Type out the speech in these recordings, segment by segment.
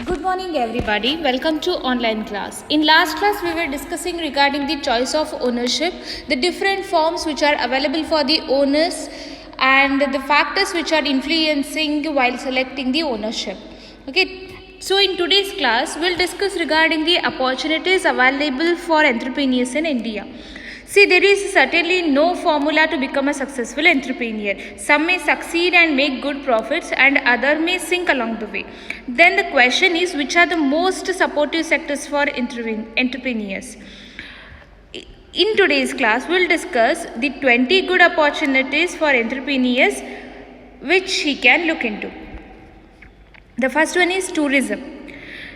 Good morning everybody. Welcome to online class. In last class we were discussing regarding the choice of ownership, the different forms which are available for the owners and the factors which are influencing while selecting the ownership. Okay. So in today's class we'll discuss regarding the opportunities available for entrepreneurs in India. See, there is certainly no formula to become a successful entrepreneur. Some may succeed and make good profits, and other may sink along the way. Then the question is, which are the most supportive sectors for entrepreneurs? In today's class, we'll discuss the 20 good opportunities for entrepreneurs which he can look into. The first one is tourism.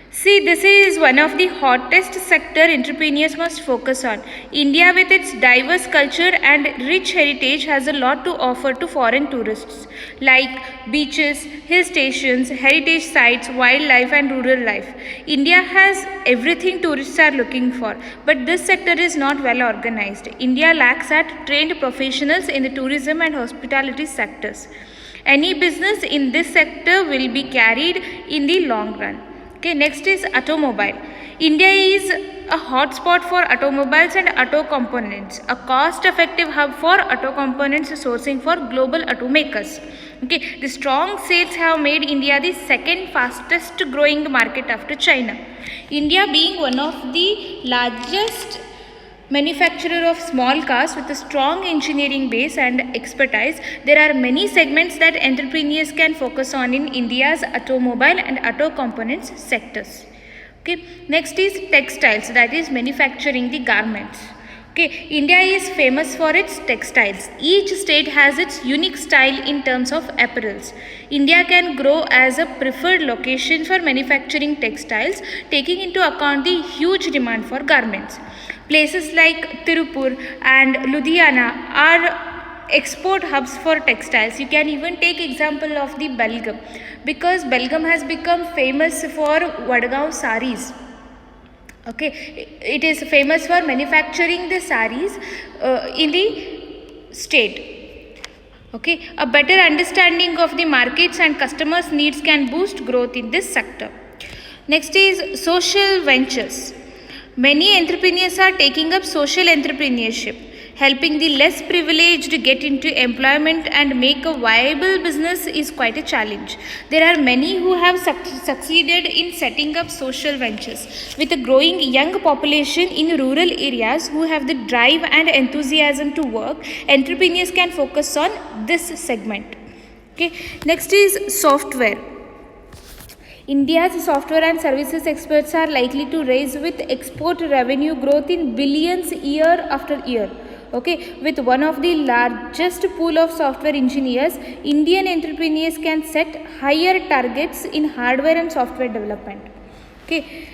See, this is one of the hottest sector entrepreneurs must focus on. India with its diverse culture and rich heritage has a lot to offer to foreign tourists like beaches, hill stations, heritage sites, wildlife and rural life. India has everything tourists are looking for, but this sector is not well organized. India lacks at trained professionals in the tourism and hospitality sectors. Any business in this sector will be carried in the long run. Okay, next is automobile. India is a hotspot for automobiles and auto components, a cost-effective hub for auto components sourcing for global automakers. Okay, the strong sales have made India the second fastest growing market after China. India being one of the largest manufacturer of small cars with a strong engineering base and expertise, there are many segments that entrepreneurs can focus on in India's automobile and auto components sectors. Okay, next is textiles, that is manufacturing the garments. Okay, India is famous for its textiles. Each state has its unique style in terms of apparels. India can grow as a preferred location for manufacturing textiles, taking into account the huge demand for garments. Places like Tirupur and Ludhiana are export hubs for textiles. You can even take example of the Belgaum, because Belgaum has become famous for Vadgaon saris. Okay, it is famous for manufacturing the saris in the state. Okay, a better understanding of the markets and customers' needs can boost growth in this sector. Next is social ventures. Many entrepreneurs are taking up social entrepreneurship, helping the less privileged get into employment and make a viable business is quite a challenge. There are many who have succeeded in setting up social ventures. With a growing young population in rural areas who have the drive and enthusiasm to work, entrepreneurs can focus on this segment. Okay. Next is software. India's software and services experts are likely to rise with export revenue growth in billions year after year. Okay, with one of the largest pool of software engineers, Indian entrepreneurs can set higher targets in hardware and software development. Okay,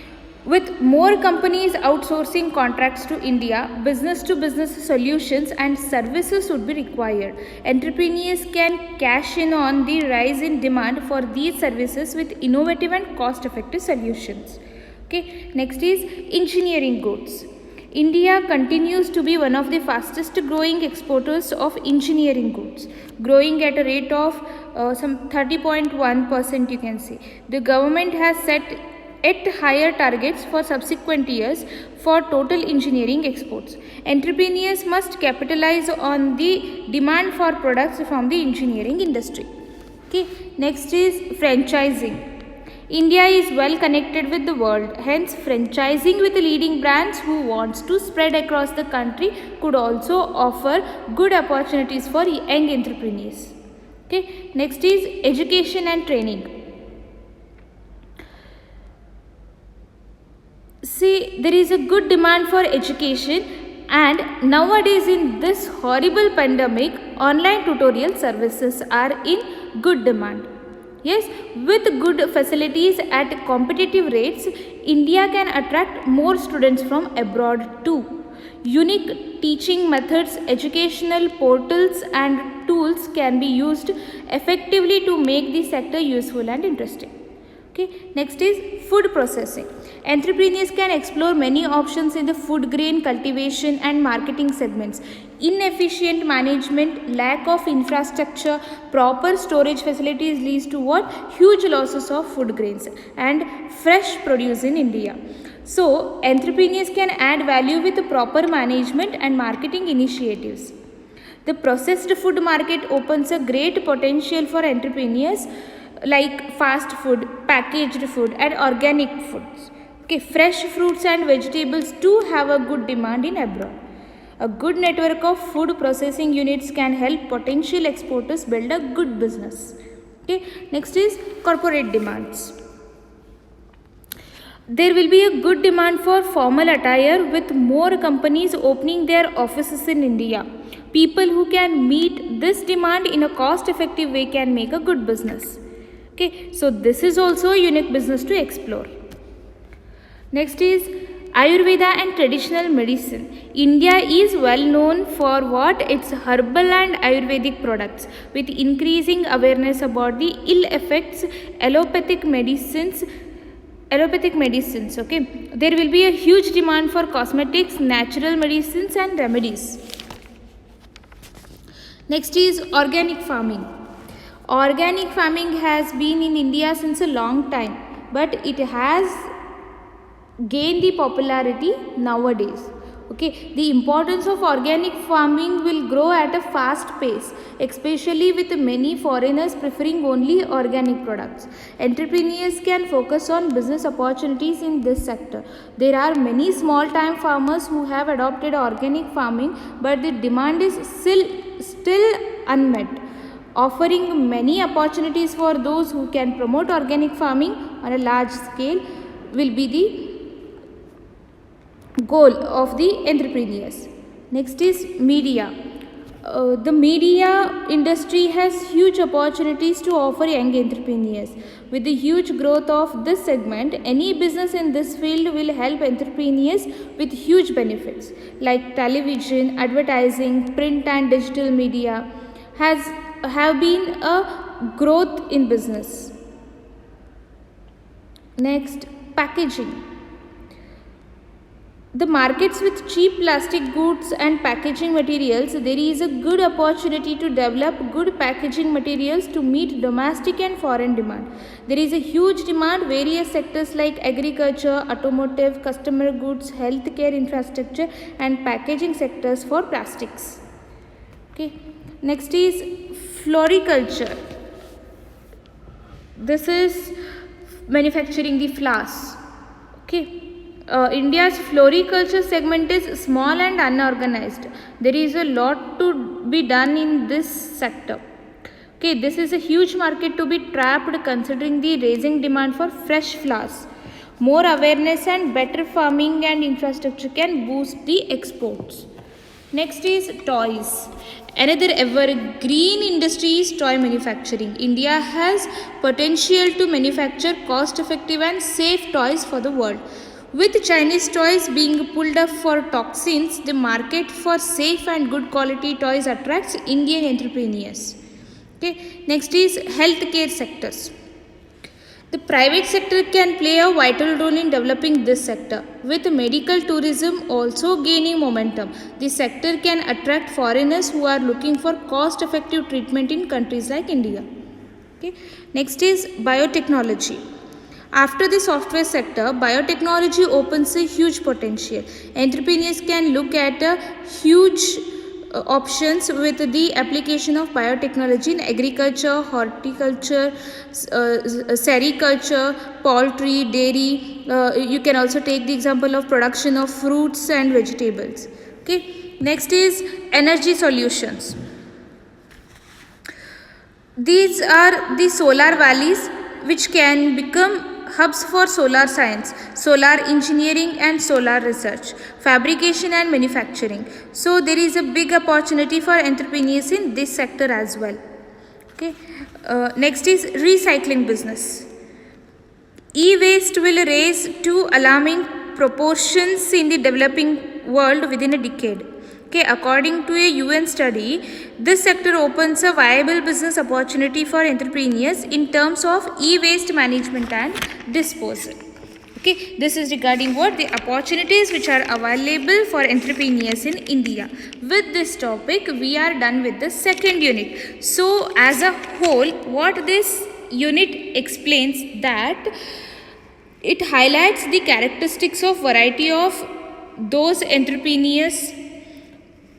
with more companies outsourcing contracts to India, business to business solutions and services would be required. Entrepreneurs can cash in on the rise in demand for these services with innovative and cost effective solutions. Okay, next is engineering goods. India continues to be one of the fastest growing exporters of engineering goods, growing at a rate of some 30.1%, you can say. The government has set at higher targets for subsequent years for total engineering exports. Entrepreneurs must capitalize on the demand for products from the engineering industry. Okay, next is franchising. India is well connected with the world, hence franchising with leading brands who wants to spread across the country could also offer good opportunities for young entrepreneurs. Okay, next is education and training. See, there is a good demand for education, and nowadays in this horrible pandemic, online tutorial services are in good demand. Yes, with good facilities at competitive rates, India can attract more students from abroad too. Unique teaching methods, educational portals and tools can be used effectively to make the sector useful and interesting. Okay, next is food processing. Entrepreneurs can explore many options in the food grain cultivation and marketing segments. Inefficient management, lack of infrastructure, proper storage facilities leads to what? Huge losses of food grains and fresh produce in India. So, entrepreneurs can add value with proper management and marketing initiatives. The processed food market opens a great potential for entrepreneurs like fast food, packaged food and organic foods. Okay, fresh fruits and vegetables do have a good demand in abroad. A good network of food processing units can help potential exporters build a good business. Okay, next is corporate demands. There will be a good demand for formal attire with more companies opening their offices in India. People who can meet this demand in a cost effective way can make a good business. Okay, so this is also a unique business to explore. Next is Ayurveda and traditional medicine. India is well known for what? Its herbal and Ayurvedic products. With increasing awareness about the ill effects allopathic medicines, okay, there will be a huge demand for cosmetics, natural medicines and remedies. Next is organic farming. Organic farming has been in India since a long time, but it has gained the popularity nowadays. Okay, the importance of organic farming will grow at a fast pace, especially with many foreigners preferring only organic products. Entrepreneurs can focus on business opportunities in this sector. There are many small time farmers who have adopted organic farming, but the demand is still unmet, offering many opportunities for those who can promote organic farming on a large scale will be the goal of the entrepreneurs. Next is media. The media industry has huge opportunities to offer young entrepreneurs. With the huge growth of this segment, any business in this field will help entrepreneurs with huge benefits like television, advertising, print and digital media have been a growth in business. Next, packaging. The markets with cheap plastic goods and packaging materials, there is a good opportunity to develop good packaging materials to meet domestic and foreign demand. There is a huge demand various sectors like agriculture, automotive, customer goods, healthcare infrastructure and packaging sectors for plastics. Okay. Next is floriculture. This is manufacturing the flowers. Okay. India's floriculture segment is small and unorganized. There is a lot to be done in this sector. Okay, this is a huge market to be tapped considering the rising demand for fresh flowers. More awareness and better farming and infrastructure can boost the exports. Next is toys. Another evergreen industry is toy manufacturing. India has potential to manufacture cost effective and safe toys for the world. With Chinese toys being pulled up for toxins, the market for safe and good quality toys attracts Indian entrepreneurs. Okay. Next is healthcare sectors. The private sector can play a vital role in developing this sector. With medical tourism also gaining momentum, the sector can attract foreigners who are looking for cost-effective treatment in countries like India. Okay. Next is biotechnology. After the software sector, biotechnology opens a huge potential. Entrepreneurs can look at huge options with the application of biotechnology in agriculture, horticulture, sericulture, poultry, dairy. You can also take the example of production of fruits and vegetables. Okay. Next is energy solutions. These are the solar valleys which can become hubs for solar science, solar engineering and solar research, fabrication and manufacturing. So there is a big opportunity for entrepreneurs in this sector as well. Okay. Next is recycling business. E-waste will rise to alarming proportions in the developing world within a decade. Okay, according to a UN study, this sector opens a viable business opportunity for entrepreneurs in terms of e-waste management and disposal. Okay, this is regarding what the opportunities which are available for entrepreneurs in India. With this topic, we are done with the second unit. So, as a whole, what this unit explains that it highlights the characteristics of variety of those entrepreneurs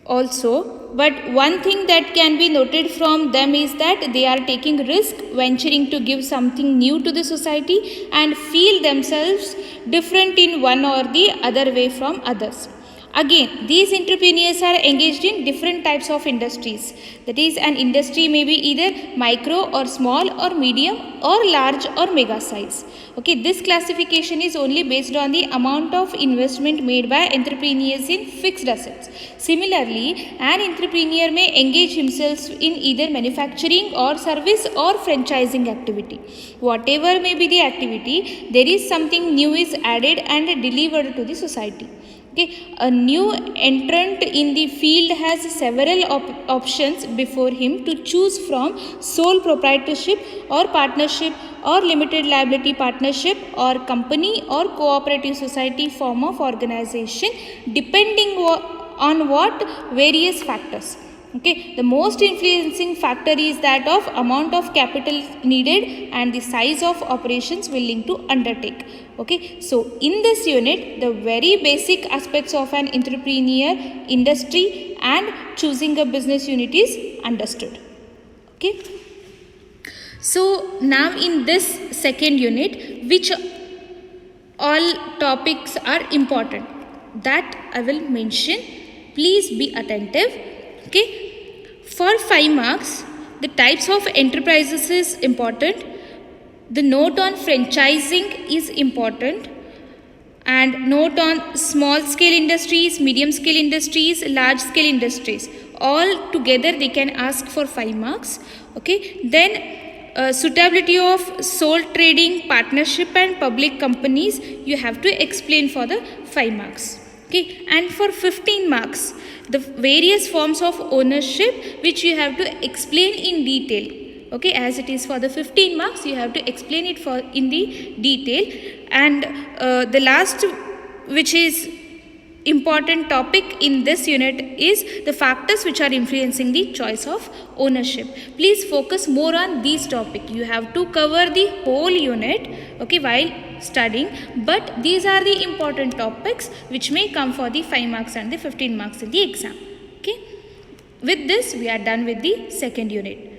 also, but one thing that can be noted from them is that they are taking risk, venturing to give something new to the society and feel themselves different in one or the other way from others. Again, these entrepreneurs are engaged in different types of industries. That is, an industry may be either micro or small or medium or large or mega size. Okay, this classification is only based on the amount of investment made by entrepreneurs in fixed assets. Similarly, an entrepreneur may engage himself in either manufacturing or service or franchising activity. Whatever may be the activity, there is something new is added and delivered to the society. Okay, a new entrant in the field has several options before him to choose from: sole proprietorship or partnership or limited liability partnership or company or cooperative society form of organization, depending on what various factors. Okay, the most influencing factor is that of amount of capital needed and the size of operations willing to undertake. Okay, so in this unit, the very basic aspects of an entrepreneur, industry and choosing a business unit is understood. Okay, so now in this second unit, which all topics are important, that I will mention. Please be attentive. Okay, for 5 marks, the types of enterprises is important. The note on franchising is important, and note on small scale industries, medium scale industries, large scale industries. All together they can ask for 5 marks. Okay, then suitability of sole trading, partnership and public companies you have to explain for the 5 marks. Okay, and for 15 marks, the various forms of ownership which you have to explain in detail. Okay, as it is for the 15 marks, you have to explain it for in the detail. And the last, which is important topic in this unit, is the factors which are influencing the choice of ownership. Please focus more on these topics. You have to cover the whole unit, okay, while studying, but these are the important topics which may come for the 5 marks and the 15 marks in the exam. Okay, with this we are done with the second unit.